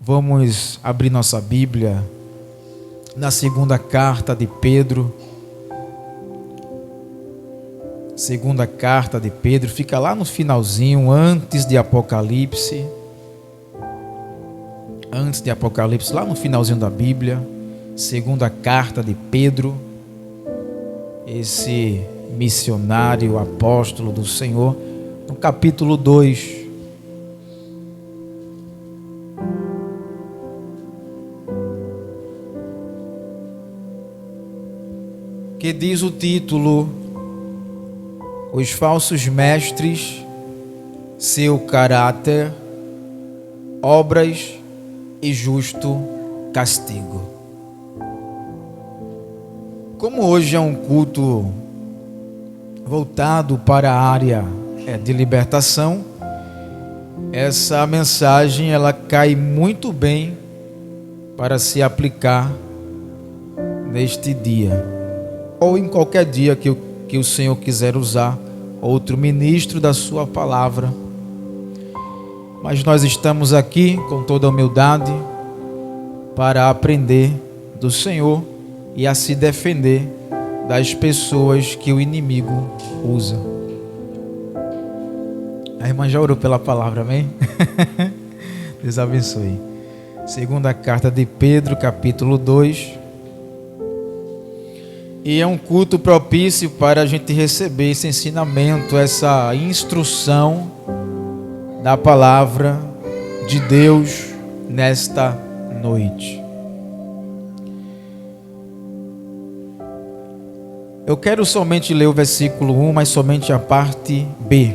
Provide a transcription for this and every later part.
Vamos abrir nossa Bíblia na segunda carta de Pedro. Segunda carta de Pedro, fica lá no finalzinho, antes de Apocalipse. Antes de Apocalipse, lá no finalzinho da Bíblia. Segunda carta de Pedro, esse missionário, apóstolo do Senhor, no capítulo 2. Que diz o título: Os falsos mestres, seu caráter, obras e justo castigo. Como hoje é um culto voltado para a área de libertação, essa mensagem ela cai muito bem para se aplicar neste dia, ou em qualquer dia que o Senhor quiser usar outro ministro da sua palavra. Mas nós estamos aqui com toda a humildade para aprender do Senhor e a se defender das pessoas que o inimigo usa. A irmã já orou pela palavra, amém? Deus abençoe. Segunda carta de Pedro, capítulo 2. E é um culto propício para a gente receber esse ensinamento, essa instrução da palavra de Deus nesta noite. Eu quero somente ler o versículo 1, mas somente a parte B,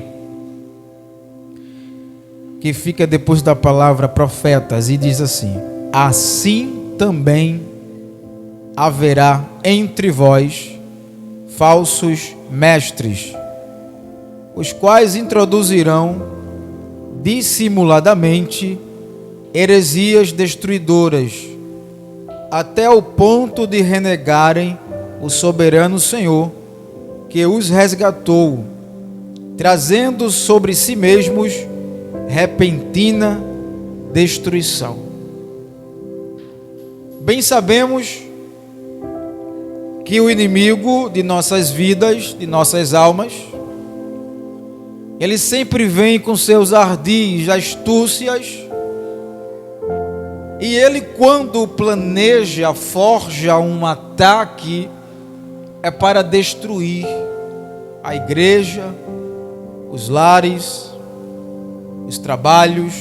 que fica depois da palavra profetas, e diz assim: assim também haverá entre vós falsos mestres, os quais introduzirão dissimuladamente heresias destruidoras, até o ponto de renegarem o soberano Senhor, que os resgatou, trazendo sobre si mesmos repentina destruição. Bem sabemos que o inimigo de nossas vidas, de nossas almas, ele sempre vem com seus ardis, astúcias, e ele, quando planeja, forja um ataque, é para destruir a igreja, os lares, os trabalhos,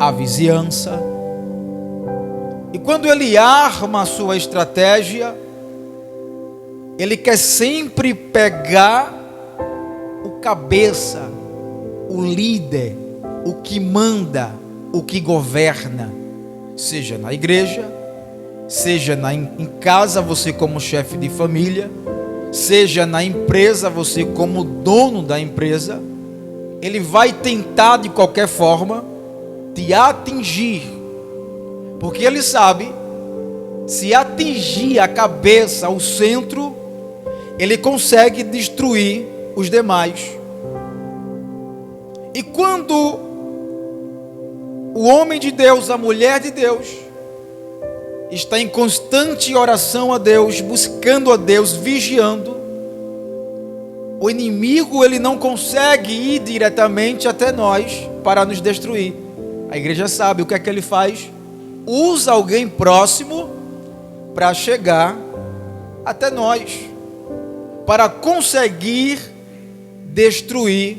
a vizinhança. E quando ele arma a sua estratégia, ele quer sempre pegar o cabeça, o líder, o que manda, o que governa, seja na igreja, seja em casa, você como chefe de família, seja na empresa, você como dono da empresa. Ele vai tentar de qualquer forma te atingir, porque ele sabe, se atingir a cabeça, o centro, ele consegue destruir os demais. E quando o homem de Deus, a mulher de Deus, está em constante oração a Deus, buscando a Deus, vigiando, o inimigo ele não consegue ir diretamente até nós para nos destruir. A igreja sabe o que é que ele faz: usa alguém próximo para chegar até nós, para conseguir destruir,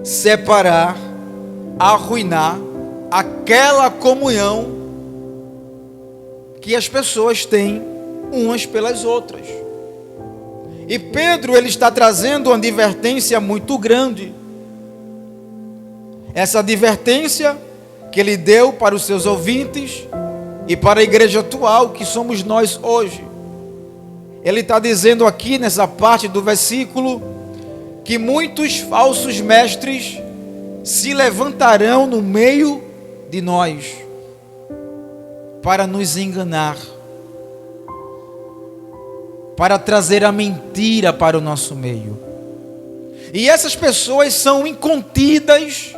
separar, arruinar aquela comunhão que as pessoas têm umas pelas outras. E Pedro ele está trazendo uma advertência muito grande. Essa advertência que ele deu para os seus ouvintes e para a igreja atual, que somos nós hoje. Ele está dizendo aqui nessa parte do versículo que muitos falsos mestres se levantarão no meio de nós para nos enganar, para trazer a mentira para o nosso meio. E essas pessoas são incontidas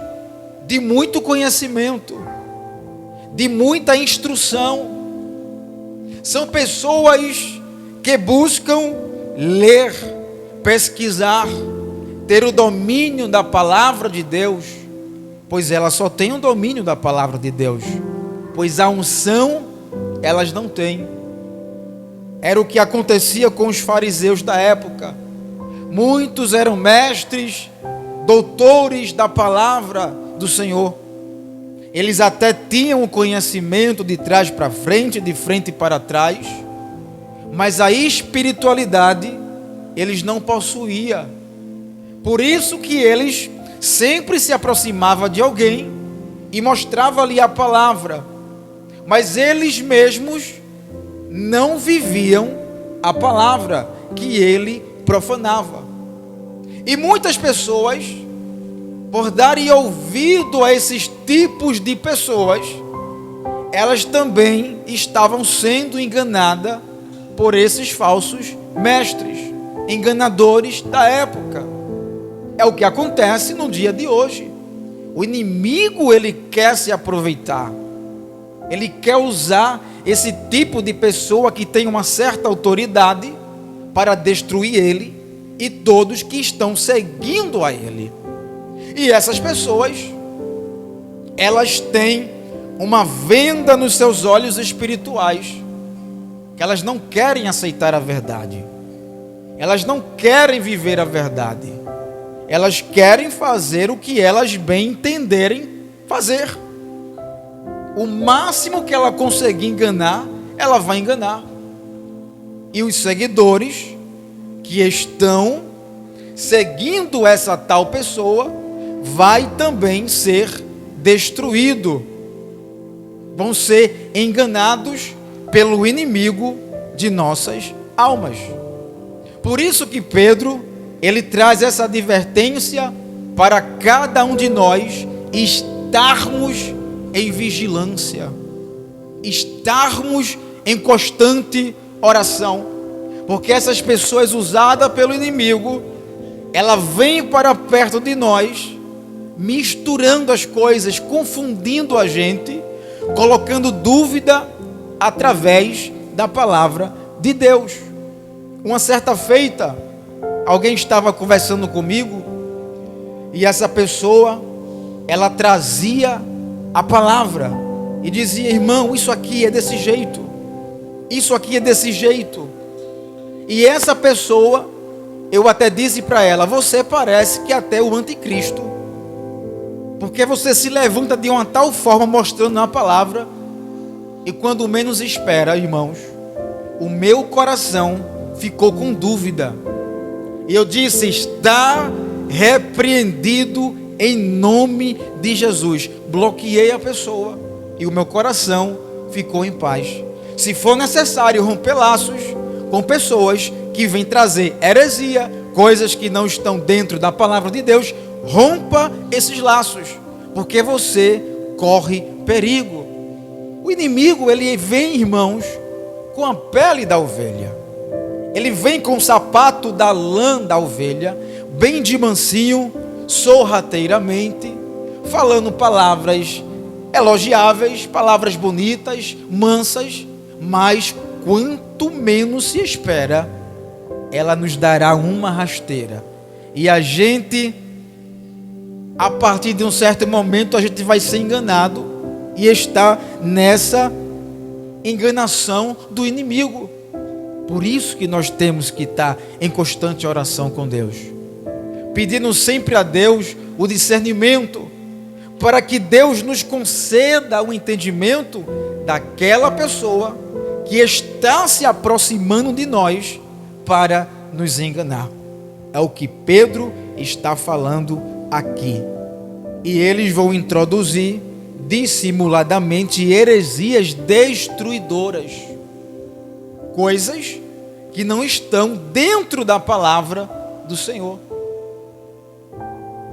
de muito conhecimento. de muita instrução. São pessoas que buscam ler, pesquisar, ter o domínio da palavra de Deus, pois elas só têm o domínio da palavra de Deus, pois a unção elas não têm. Era o que acontecia com os fariseus da época. Muitos eram mestres, doutores da palavra do Senhor. Eles até tinham o conhecimento de trás para frente, de frente para trás, mas a espiritualidade eles não possuíam. Por isso que eles sempre se aproximavam de alguém e mostravam ali a palavra, mas eles mesmos não viviam a palavra que ele profanava. E muitas pessoas, por darem ouvido a esses tipos de pessoas, elas também estavam sendo enganadas por esses falsos mestres, enganadores da época. É o que acontece no dia de hoje. O inimigo, ele quer se aproveitar, ele quer usar esse tipo de pessoa que tem uma certa autoridade para destruir ele e todos que estão seguindo a ele. E essas pessoas, elas têm uma venda nos seus olhos espirituais, que elas não querem aceitar a verdade, elas não querem viver a verdade, elas querem fazer o que elas bem entenderem fazer. O máximo que ela conseguir enganar, ela vai enganar. E os seguidores que estão seguindo essa tal pessoa vai também ser destruído, vão ser enganados pelo inimigo de nossas almas. Por isso que Pedro, ele traz essa advertência para cada um de nós estarmos em vigilância, estarmos em constante oração, porque essas pessoas usadas pelo inimigo, ela vem para perto de nós, misturando as coisas, confundindo a gente, colocando dúvida através da palavra de Deus. Uma certa feita, alguém estava conversando comigo e essa pessoa, ela trazia a palavra e dizia: irmão, isso aqui é desse jeito, isso aqui é desse jeito. E essa pessoa, eu até disse para ela: você parece que até o anticristo, porque você se levanta de uma tal forma mostrando a palavra, e quando menos espera, irmãos, o meu coração ficou com dúvida, e eu disse: está repreendido em nome de Jesus. Bloqueei a pessoa e o meu coração ficou em paz. Se for necessário romper laços com pessoas que vêm trazer heresia, coisas que não estão dentro da palavra de Deus, rompa esses laços, porque você corre perigo. O inimigo, ele vem, irmãos, com a pele da ovelha, ele vem com o sapato da lã da ovelha, bem de mansinho, sorrateiramente, falando palavras elogiáveis, palavras bonitas, mansas, mas quanto menos se espera, ela nos dará uma rasteira. E a gente, a partir de um certo momento, a gente vai ser enganado e está nessa enganação do inimigo. Por isso que nós temos que estar em constante oração com Deus, pedindo sempre a Deus o discernimento, para que Deus nos conceda o entendimento daquela pessoa que está se aproximando de nós para nos enganar. É o que Pedro está falando aqui. E eles vão introduzir dissimuladamente heresias destruidoras, coisas que não estão dentro da palavra do Senhor.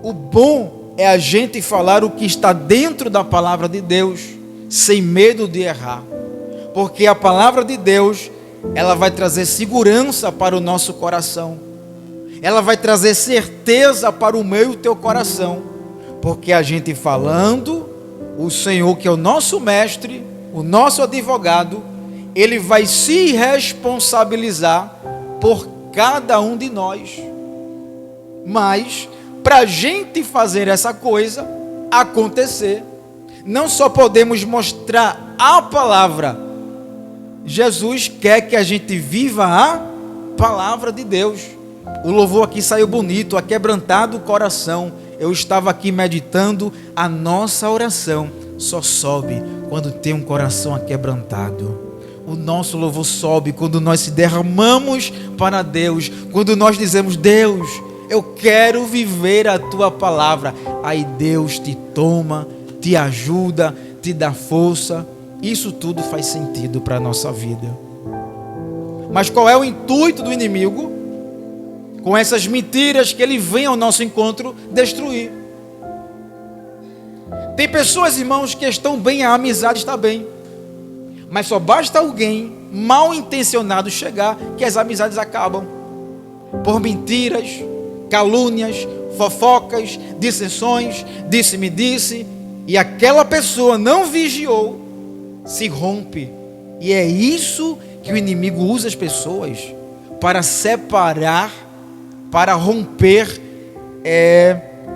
O bom é a gente falar o que está dentro da palavra de Deus, sem medo de errar, porque a palavra de Deus, ela vai trazer segurança para o nosso coração, ela vai trazer certeza para o meu e o teu coração, porque a gente falando o Senhor, que é o nosso mestre, o nosso advogado, ele vai se responsabilizar por cada um de nós. Mas, para a gente fazer essa coisa acontecer, não só podemos mostrar a palavra, Jesus quer que a gente viva a palavra de Deus. O louvor aqui saiu bonito, aquebrantado o coração. Eu estava aqui meditando, a nossa oração só sobe quando tem um coração aquebrantado. O nosso louvor sobe quando nós se derramamos para Deus, quando nós dizemos: Deus, eu quero viver a tua palavra. Aí Deus te toma, te ajuda, te dá força. Isso tudo faz sentido para a nossa vida. Mas qual é o intuito do inimigo? Com essas mentiras que ele vem ao nosso encontro destruir. Tem pessoas, irmãos, que estão bem, a amizade está bem, mas só basta alguém mal intencionado chegar que as amizades acabam. Por mentiras, calúnias, fofocas, dissensões, disse-me disse, e aquela pessoa não vigiou, se rompe. E é isso que o inimigo usa as pessoas para separar, para romper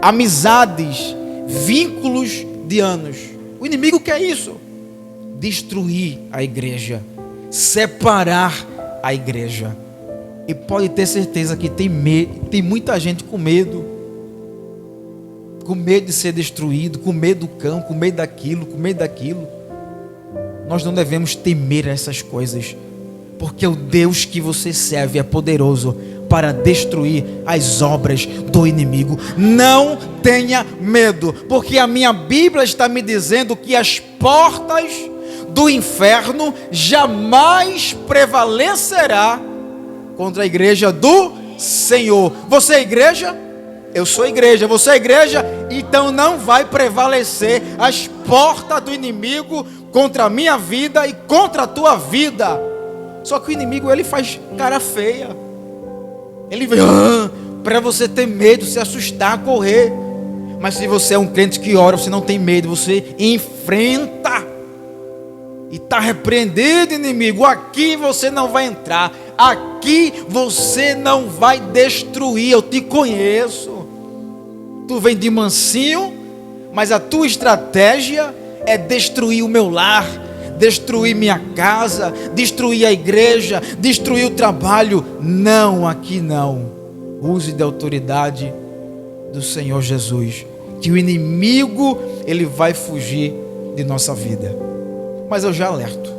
amizades, vínculos de anos. O inimigo quer isso, destruir a igreja, separar a igreja. E pode ter certeza que tem muita gente com medo de ser destruído, com medo do cão, com medo daquilo, com medo daquilo. Nós não devemos temer essas coisas, porque o Deus que você serve é poderoso para destruir as obras do inimigo. Não tenha medo, porque a minha Bíblia está me dizendo que as portas do inferno jamais prevalecerá contra a igreja do Senhor. Você é igreja? Eu sou igreja. Você é igreja? Então não vai prevalecer as portas do inimigo contra a minha vida e contra a tua vida. Só que o inimigo, ele faz cara feia. Ele vem para você ter medo, se assustar, correr. Mas se você é um crente que ora, você não tem medo, você enfrenta. E está repreendido, inimigo. Aqui você não vai entrar. Aqui você não vai destruir. Eu te conheço. Tu vem de mansinho, mas a tua estratégia é destruir o meu lar, destruir minha casa, destruir a igreja, destruir o trabalho. Não, aqui não. Use da autoridade do Senhor Jesus, que o inimigo, ele vai fugir de nossa vida. Mas eu já alerto,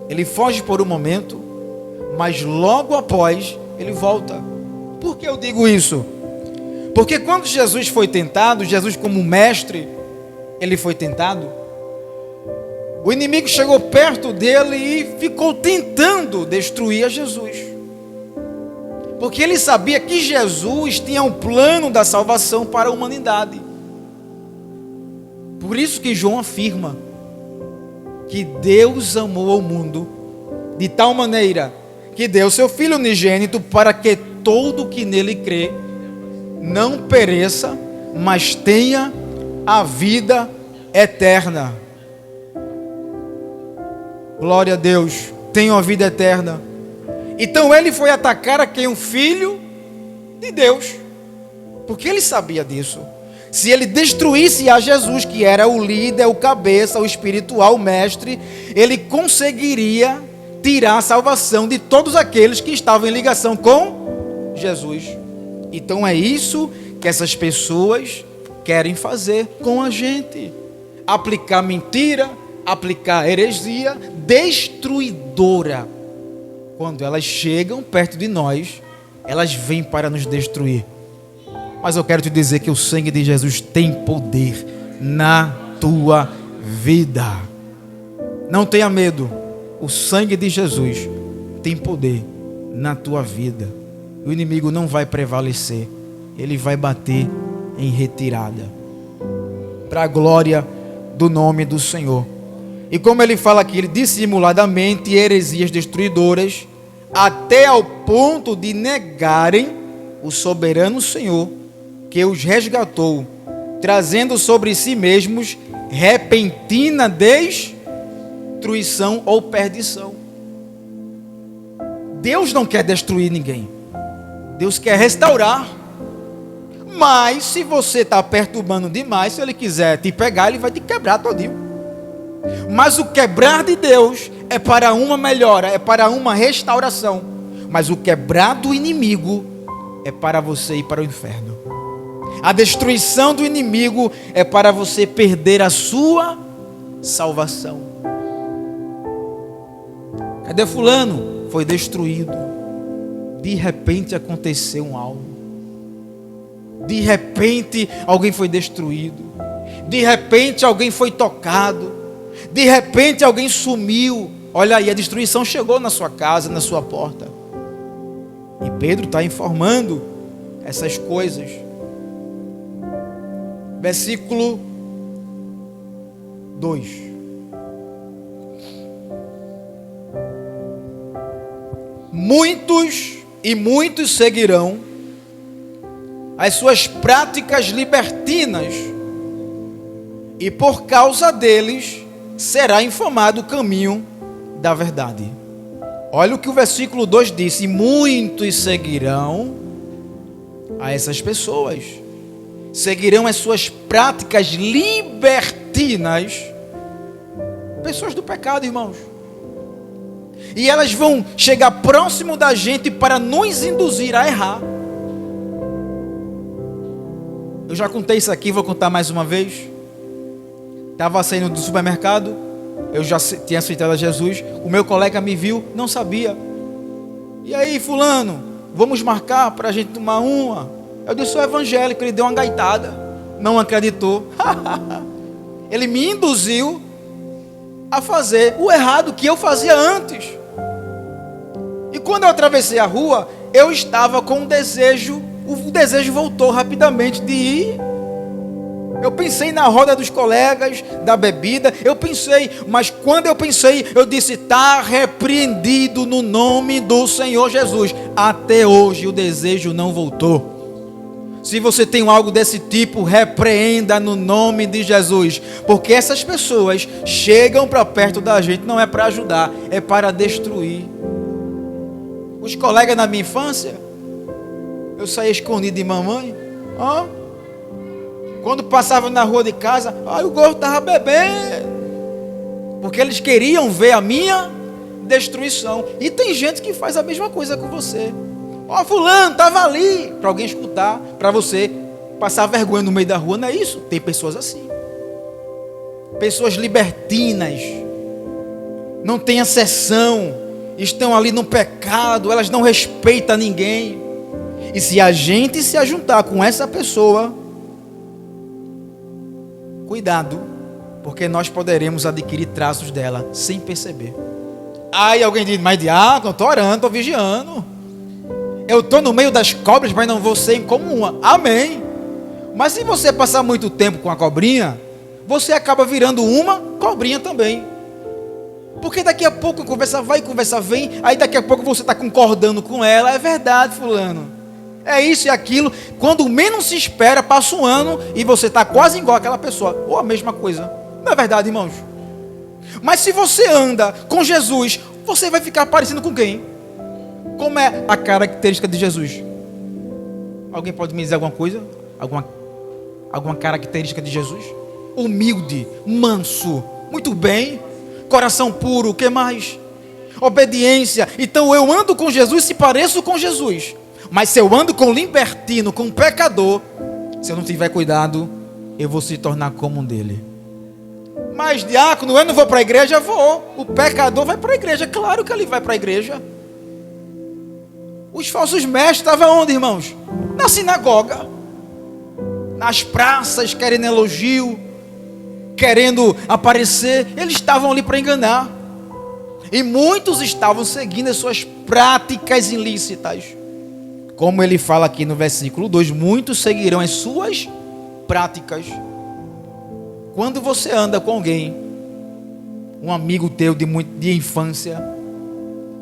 ele foge por um momento, mas logo após ele volta. Por que eu digo isso? Porque quando Jesus foi tentado, Jesus como mestre, ele foi tentado, o inimigo chegou perto dele e ficou tentando destruir a Jesus, porque ele sabia que Jesus tinha um plano da salvação para a humanidade. Por isso que João afirma que Deus amou ao mundo de tal maneira que deu seu Filho unigênito para que todo que nele crê não pereça, mas tenha a vida eterna. Glória a Deus, tenha a vida eterna. Então ele foi atacar a quem? O Filho de Deus, porque ele sabia disso. Se ele destruísse a Jesus, que era o líder, o cabeça, o espiritual, o mestre, ele conseguiria tirar a salvação de todos aqueles que estavam em ligação com Jesus. Então é isso que essas pessoas querem fazer com a gente: aplicar mentira, aplicar heresia destruidora. Quando elas chegam perto de nós, elas vêm para nos destruir. Mas eu quero te dizer que o sangue de Jesus tem poder na tua vida. Não tenha medo. O sangue de Jesus tem poder na tua vida. O inimigo não vai prevalecer. Ele vai bater em retirada, para a glória do nome do Senhor. E como ele fala aqui, ele dissimuladamente heresias destruidoras, até ao ponto de negarem o soberano Senhor que os resgatou, trazendo sobre si mesmos repentina destruição ou perdição. Deus não quer destruir ninguém. Deus quer restaurar. Mas se você está perturbando demais, se Ele quiser te pegar, Ele vai te quebrar todinho. Mas o quebrar de Deus é para uma melhora, é para uma restauração. Mas o quebrar do inimigo é para você ir para o inferno. A destruição do inimigo é para você perder a sua salvação. Cadê fulano? Foi destruído. De repente aconteceu algo. De repente alguém foi destruído. De repente alguém foi tocado. De repente alguém sumiu. Olha aí, a destruição chegou na sua casa, na sua porta. E Pedro está informando essas coisas. Versículo 2. Muitos seguirão as suas práticas libertinas, e por causa deles será informado o caminho da verdade. Olha o que o versículo 2 diz: e muitos seguirão a essas pessoas, seguirão as suas práticas libertinas, pessoas do pecado, irmãos, e elas vão chegar próximo da gente para nos induzir a errar. Eu já contei isso aqui, vou contar mais uma vez. Estava saindo do supermercado, eu já tinha aceitado a Jesus, o meu colega me viu, não sabia. E aí, fulano, vamos marcar para a gente tomar uma? Eu disse, sou evangélico. Ele deu uma gaitada, não acreditou. Ele me induziu a fazer o errado que eu fazia antes. E quando eu atravessei a rua, eu estava com um desejo, o desejo voltou rapidamente de ir. Eu pensei na roda dos colegas, da bebida, eu pensei, mas quando eu pensei, eu disse, está repreendido no nome do Senhor Jesus. Até hoje o desejo não voltou. Se você tem algo desse tipo, repreenda no nome de Jesus, porque essas pessoas chegam para perto da gente, não é para ajudar, é para destruir. Os colegas na minha infância, eu saía escondido de mamãe, quando passava na rua de casa, o gordo estava bebendo, porque eles queriam ver a minha destruição. E tem gente que faz a mesma coisa com você. Fulano estava ali, para alguém escutar, para você passar vergonha no meio da rua, não é isso? Tem pessoas assim, pessoas libertinas, não têm exceção, estão ali no pecado, elas não respeitam ninguém. E se a gente se ajuntar com essa pessoa, cuidado, porque nós poderemos adquirir traços dela sem perceber. Aí alguém diz, mas diácono, estou orando, estou vigiando, eu estou no meio das cobras, mas não vou ser como uma. Amém. Mas se você passar muito tempo com a cobrinha, você acaba virando uma cobrinha também. Porque daqui a pouco conversa vai, conversa vem, aí daqui a pouco você está concordando com ela. É verdade, fulano, é isso e aquilo. Quando menos se espera, passa um ano e você está quase igual àquela pessoa, ou a mesma coisa. Não é verdade, irmãos? Mas se você anda com Jesus, você vai ficar parecido com quem? Como é a característica de Jesus? Alguém pode me dizer alguma coisa? Alguma característica de Jesus? Humilde, manso, muito bem, coração puro, o que mais? Obediência. Então eu ando com Jesus se pareço com Jesus. Mas se eu ando com libertino, com pecador, se eu não tiver cuidado, eu vou se tornar como um dele. Mas diácono, eu não vou para a igreja? Vou. O pecador vai para a igreja, claro que ele vai para a igreja. Os falsos mestres estavam onde, irmãos? Na sinagoga, nas praças, querendo elogio, querendo aparecer. Eles estavam ali para enganar. E muitos estavam seguindo as suas práticas ilícitas. Como ele fala aqui no versículo 2, muitos seguirão as suas práticas. Quando você anda com alguém, um amigo teu de infância,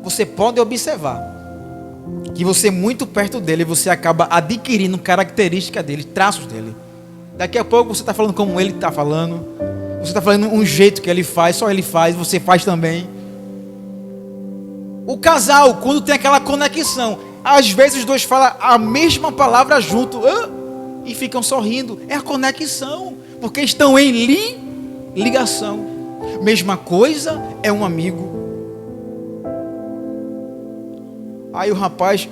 você pode observar que você muito perto dele, você acaba adquirindo características dele, traços dele. Daqui a pouco você está falando como ele está falando, Você está falando um jeito que ele faz, só ele faz, você faz também. O casal, quando tem aquela conexão, às vezes os dois falam a mesma palavra junto e ficam sorrindo. É a conexão, porque estão em ligação. Mesma coisa é um amigo. Aí o rapaz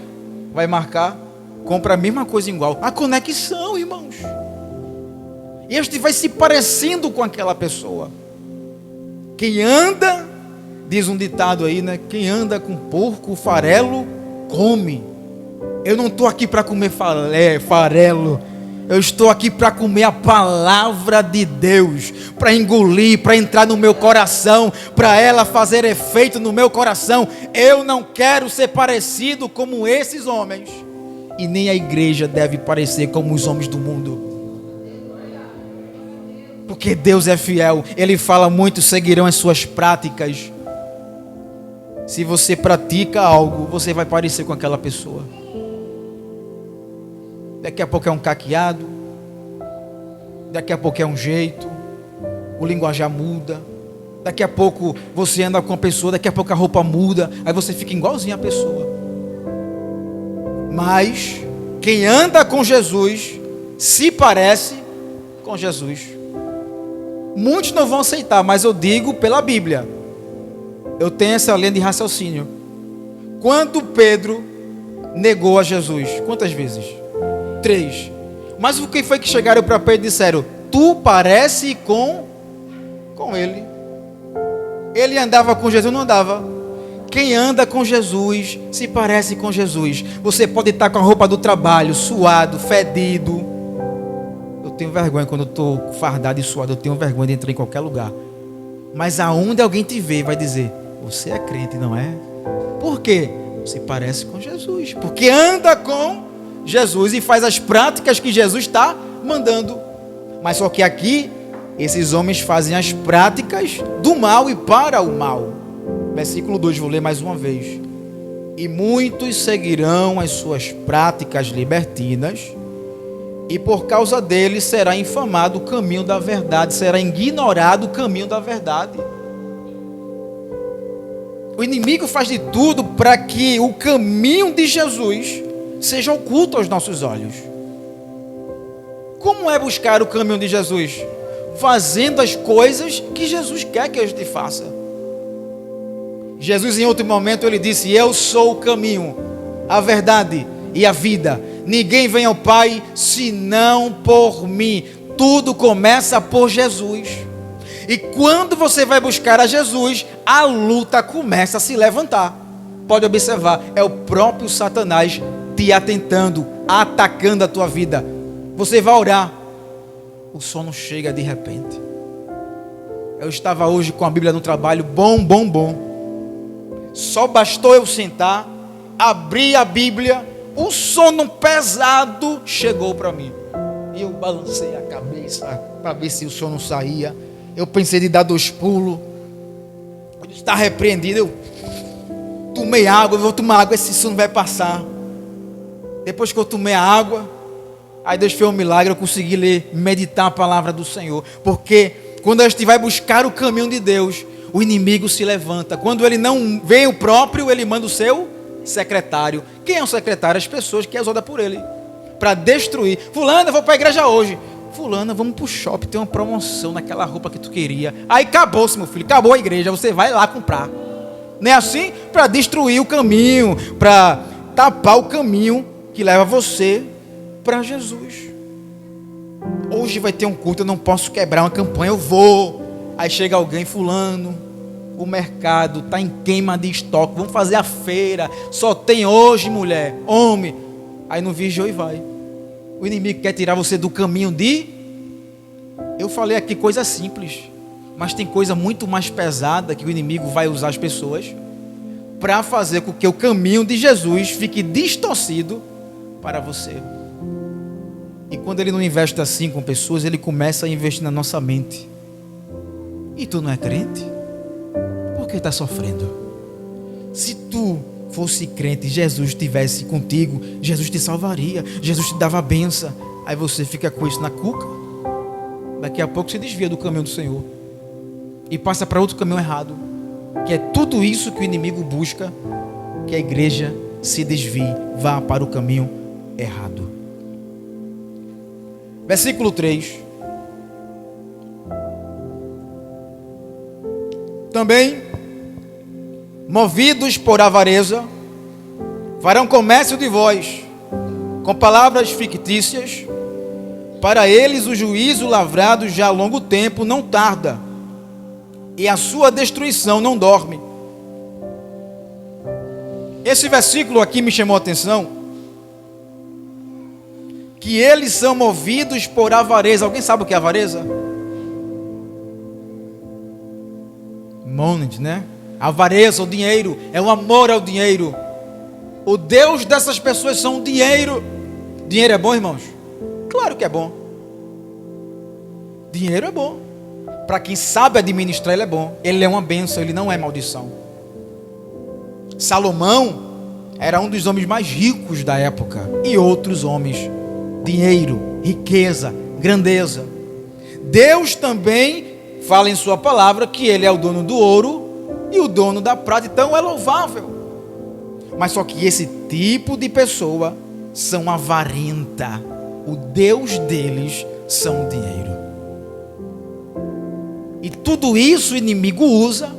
vai marcar, compra a mesma coisa igual. A conexão, irmãos. E a gente vai se parecendo com aquela pessoa. Quem anda, diz um ditado aí, né? Quem anda com porco, farelo, come. Eu não estou aqui para comer farelo. Eu estou aqui para comer a palavra de Deus, para engolir, para entrar no meu coração, para ela fazer efeito no meu coração. Eu não quero ser parecido como esses homens, e nem a igreja deve parecer como os homens do mundo, porque Deus é fiel. Ele fala: muitos seguirão as suas práticas. Se você pratica algo, você vai parecer com aquela pessoa. Daqui a pouco é um caqueado, daqui a pouco é um jeito, o linguajar muda, daqui a pouco você anda com a pessoa, daqui a pouco a roupa muda, aí você fica igualzinho a pessoa. Mas quem anda com Jesus se parece com Jesus. Muitos não vão aceitar, mas eu digo pela Bíblia. Eu tenho essa linha de raciocínio. Quando Pedro negou a Jesus, quantas vezes? 3. Mas o que foi que chegaram para Pedro e disseram: tu parece com ele. Ele andava com Jesus, não andava. Quem anda com Jesus se parece com Jesus. Você pode estar com a roupa do trabalho, suado, fedido. Eu tenho vergonha quando eu estou fardado e suado. Eu tenho vergonha de entrar em qualquer lugar. Mas aonde alguém te vê, vai dizer: você é crente, não é? Por quê? Você parece com Jesus. Porque anda com Jesus e faz as práticas que Jesus está mandando. Mas só que aqui, esses homens fazem as práticas do mal e para o mal. Versículo 2, vou ler mais uma vez. E muitos seguirão as suas práticas libertinas, e por causa deles será infamado o caminho da verdade, será ignorado o caminho da verdade. O inimigo faz de tudo para que o caminho de Jesus seja oculto aos nossos olhos. Como é buscar o caminho de Jesus? Fazendo as coisas que Jesus quer que a gente faça. Jesus, em outro momento, ele disse: eu sou o caminho, a verdade e a vida. Ninguém vem ao Pai senão por mim. Tudo começa por Jesus. E quando você vai buscar a Jesus, a luta começa a se levantar. Pode observar, é o próprio Satanás te atentando, atacando a tua vida. Você vai orar, o sono chega de repente. Eu estava hoje com a Bíblia no trabalho, bom. Só bastou eu sentar, abrir a Bíblia, o sono pesado chegou para mim. E eu balancei a cabeça para ver se o sono saía. Eu pensei de dar 2 pulos. Eu disse: está repreendido. Eu tomei água, eu vou tomar água, esse sono vai passar. Depois que eu tomei a água, aí Deus fez um milagre, eu consegui ler, meditar a palavra do Senhor. Porque quando a gente vai buscar o caminho de Deus, o inimigo se levanta. Quando ele não vem o próprio, ele manda o seu secretário. Quem é o secretário? As pessoas que é usada por ele para destruir. Fulana, eu vou para a igreja hoje. Fulana, vamos para o shopping, tem uma promoção naquela roupa que tu queria. Aí acabou-se, meu filho, acabou a igreja, você vai lá comprar. Não é assim? Para destruir o caminho, para tapar o caminho que leva você para Jesus. Hoje vai ter um culto, eu não posso quebrar uma campanha, eu vou. Aí chega alguém: fulano, o mercado está em queima de estoque, vamos fazer a feira, só tem hoje, mulher, homem. Aí não vigiou e vai. O inimigo quer tirar você do caminho de... Eu falei aqui coisa simples, mas tem coisa muito mais pesada que o inimigo vai usar as pessoas para fazer com que o caminho de Jesus fique distorcido para você. E quando ele não investe assim com pessoas, ele começa a investir na nossa mente. E tu não é crente? Por que está sofrendo? Se tu fosse crente, Jesus estivesse contigo, Jesus te salvaria, Jesus te dava a benção. Aí você fica com isso na cuca, daqui a pouco você desvia do caminho do Senhor. e passa para outro caminho errado, que é tudo isso que o inimigo busca, que a igreja se desvie, vá para o caminho errado. Versículo 3. Também, movidos por avareza, farão comércio de vós, com palavras fictícias. Para eles o juízo lavrado já há longo tempo não tarda, e a sua destruição não dorme. Esse versículo aqui me chamou a atenção, que eles são movidos por avareza. Alguém sabe o que é avareza? Money, né? Avareza, o dinheiro, é o amor ao dinheiro. O Deus dessas pessoas são o dinheiro. Dinheiro é bom, irmãos? Claro que é bom. Dinheiro é bom. Para quem sabe administrar, ele é bom. Ele é uma bênção, ele não é maldição. Salomão era um dos homens mais ricos da época. E outros homens. Dinheiro, riqueza, grandeza. Deus também fala em sua palavra que ele é o dono do ouro e o dono da prata. Então é louvável. Mas só que esse tipo de pessoa são avarenta. O Deus deles são o dinheiro. E tudo isso o inimigo usa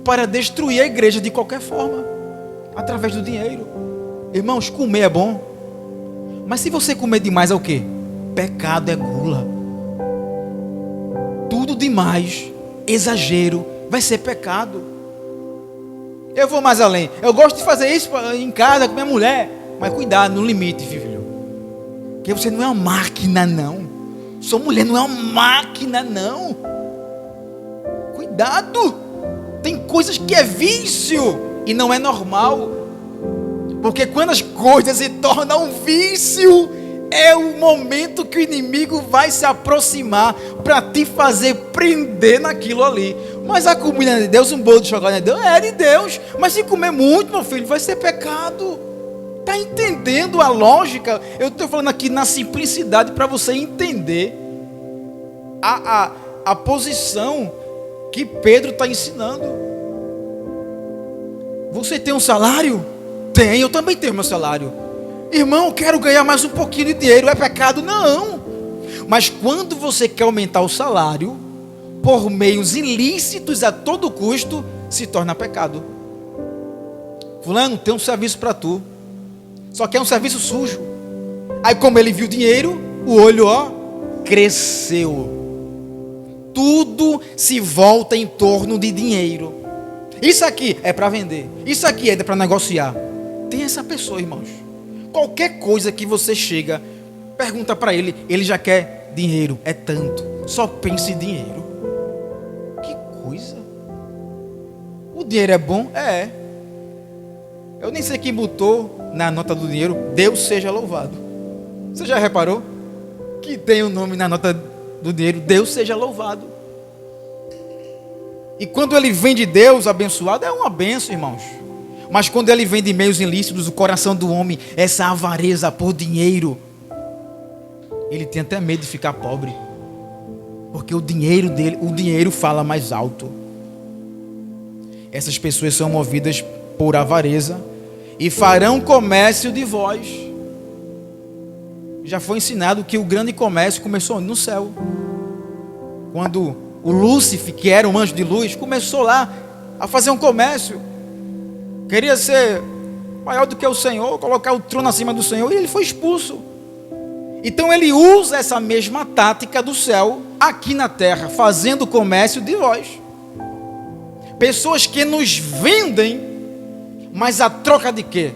para destruir a igreja de qualquer forma, através do dinheiro. Irmãos, comer é bom, mas se você comer demais é o quê? Pecado, é gula. Tudo demais, exagero, vai ser pecado. Eu vou mais além. Eu gosto de fazer isso em casa com minha mulher, mas cuidado, no limite, filho. Porque você não é uma máquina, não. Sua mulher não é uma máquina, não. Cuidado. Tem coisas que é vício e não é normal. Porque quando as coisas se tornam um vício, é o momento que o inimigo vai se aproximar para te fazer prender naquilo ali. Mas a comida é de Deus, um bolo de chocolate é de Deus, é de Deus. Mas se comer muito, meu filho, vai ser pecado. Está entendendo a lógica? Eu estou falando aqui na simplicidade para você entender a posição que Pedro está ensinando. Você tem um salário? Tem, eu também tenho meu salário. Irmão, quero ganhar mais um pouquinho de dinheiro. É pecado? Não. Mas quando você quer aumentar o salário por meios ilícitos a todo custo, se torna pecado. Fulano, tem um serviço para tu. Só que é um serviço sujo. Aí como ele viu dinheiro, o olho, cresceu. Tudo se volta em torno de dinheiro. Isso aqui é para vender. Isso aqui é para negociar. Tem essa pessoa, irmãos. Qualquer coisa que você chega, pergunta para ele, ele já quer dinheiro. É tanto. Só pense em dinheiro. Que coisa. O dinheiro é bom? É. Eu nem sei quem botou na nota do dinheiro, Deus seja louvado. Você já reparou? Que tem o nome na nota do dinheiro, Deus seja louvado. E quando ele vem de Deus abençoado, é uma benção, irmãos. Mas quando ele vem de meios ilícitos, o coração do homem, essa avareza por dinheiro, ele tem até medo de ficar pobre. Porque o dinheiro dele, o dinheiro fala mais alto. Essas pessoas são movidas por avareza e farão comércio de vós. Já foi ensinado que o grande comércio começou no céu. Quando o Lúcifer, que era um anjo de luz, começou lá a fazer um comércio. Queria ser maior do que o Senhor, colocar o trono acima do Senhor, e ele foi expulso. Então ele usa essa mesma tática do céu aqui na terra, fazendo comércio de vós. Pessoas que nos vendem, mas a troca de quê?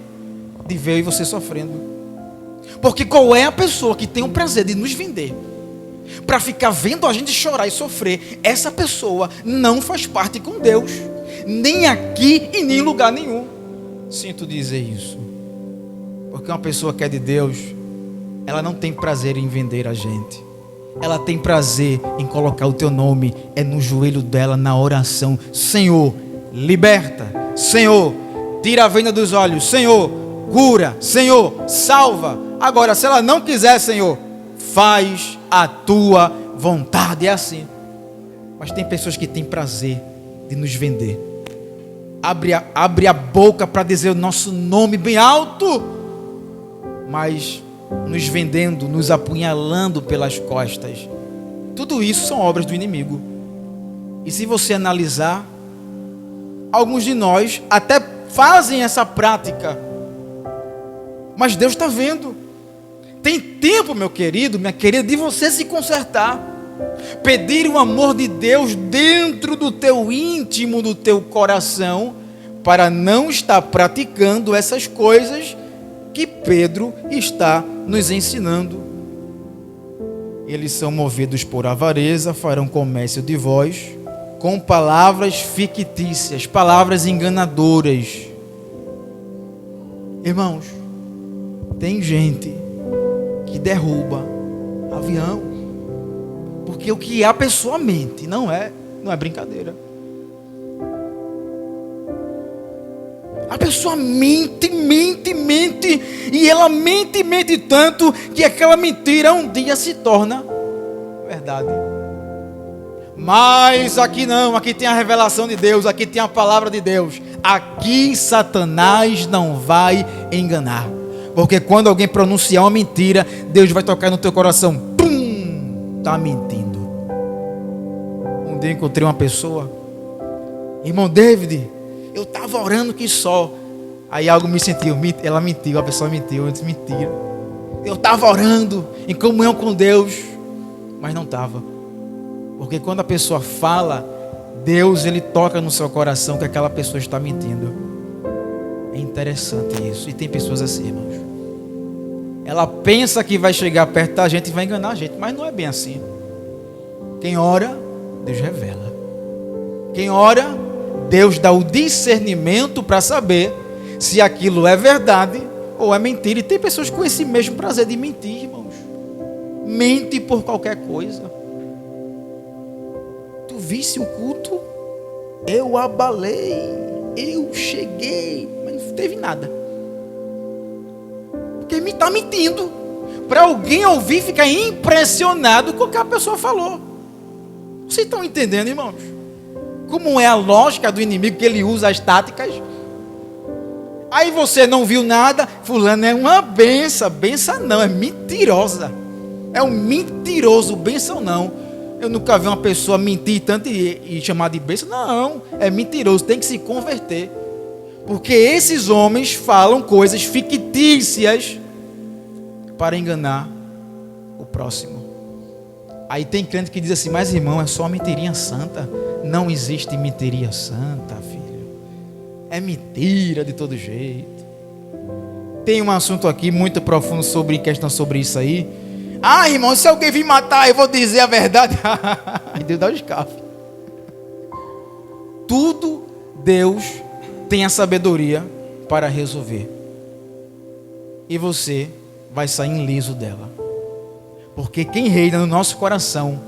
De ver eu e você sofrendo. Porque qual é a pessoa que tem o prazer de nos vender para ficar vendo a gente chorar e sofrer? Essa pessoa não faz parte com Deus, nem aqui e nem em lugar nenhum. Sinto dizer isso, porque uma pessoa que é de Deus, ela não tem prazer em vender a gente. Ela tem prazer em colocar o teu nome no joelho dela, na oração. Senhor, liberta. Senhor, tira a venda dos olhos. Senhor, cura. Senhor, salva. Agora, se ela não quiser, Senhor, faz a tua vontade. É assim. Mas tem pessoas que têm prazer de nos vender. Abre a boca para dizer o nosso nome bem alto, mas nos vendendo, nos apunhalando pelas costas. Tudo isso são obras do inimigo. E se você analisar, alguns de nós até fazem essa prática, mas Deus está vendo. Tem tempo, meu querido, minha querida, de você se consertar, pedir o amor de Deus dentro do teu íntimo, do teu coração, para não estar praticando essas coisas que Pedro está nos ensinando. Eles são movidos por avareza, farão comércio de vós, com palavras fictícias, palavras enganadoras. Irmãos, tem gente que derruba avião, porque o que a pessoa mente não é brincadeira. A pessoa mente, e ela mente tanto que aquela mentira um dia se torna verdade. Mas aqui não, aqui tem a revelação de Deus, aqui tem a palavra de Deus. Aqui Satanás não vai enganar. Porque quando alguém pronunciar uma mentira, Deus vai tocar no teu coração. Pum! Está mentindo. Um dia eu encontrei uma pessoa. Irmão David, eu estava orando que só. Aí algo me sentiu. Ela mentiu, a pessoa mentiu. Eu disse, mentira. Eu estava orando em comunhão com Deus, mas não estava. Porque quando a pessoa fala, Deus ele toca no seu coração que aquela pessoa está mentindo. É interessante isso. E tem pessoas assim, irmãos. Ela pensa que vai chegar perto da gente e vai enganar a gente, mas não é bem assim. Quem ora, Deus revela. Quem ora, Deus dá o discernimento para saber se aquilo é verdade ou é mentira. E tem pessoas com esse mesmo prazer de mentir, irmãos. Mente por qualquer coisa. Tu visse o culto? Eu abalei, eu cheguei, mas não teve nada. Porque me está mentindo. Para alguém ouvir e ficar impressionado com o que a pessoa falou. Vocês estão entendendo, irmãos? Como é a lógica do inimigo, que ele usa as táticas. Aí você não viu nada, fulano é uma benção. Benção não, é mentirosa. É um mentiroso, benção não. Eu nunca vi uma pessoa mentir tanto e chamar de benção. Não, é mentiroso, tem que se converter. Porque esses homens falam coisas fictícias para enganar o próximo. Aí tem crente que diz assim, mas irmão, é só mentirinha santa. Não existe mentirinha santa, filho. É mentira de todo jeito. Tem um assunto aqui muito profundo sobre questão sobre isso aí. Ah, irmão, se alguém vir matar, eu vou dizer a verdade. Aí Deus dá o escape. Tudo Deus tem a sabedoria para resolver. E você vai sair ileso dela. Porque quem reina no nosso coração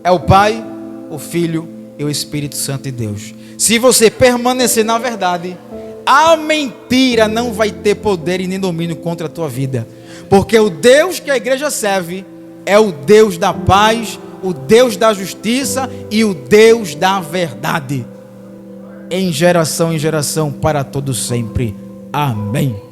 é o Pai, o Filho e o Espírito Santo de Deus. Se você permanecer na verdade, a mentira não vai ter poder e nem domínio contra a tua vida. Porque o Deus que a igreja serve é o Deus da paz, o Deus da justiça e o Deus da verdade. Em geração, para todo sempre. Amém.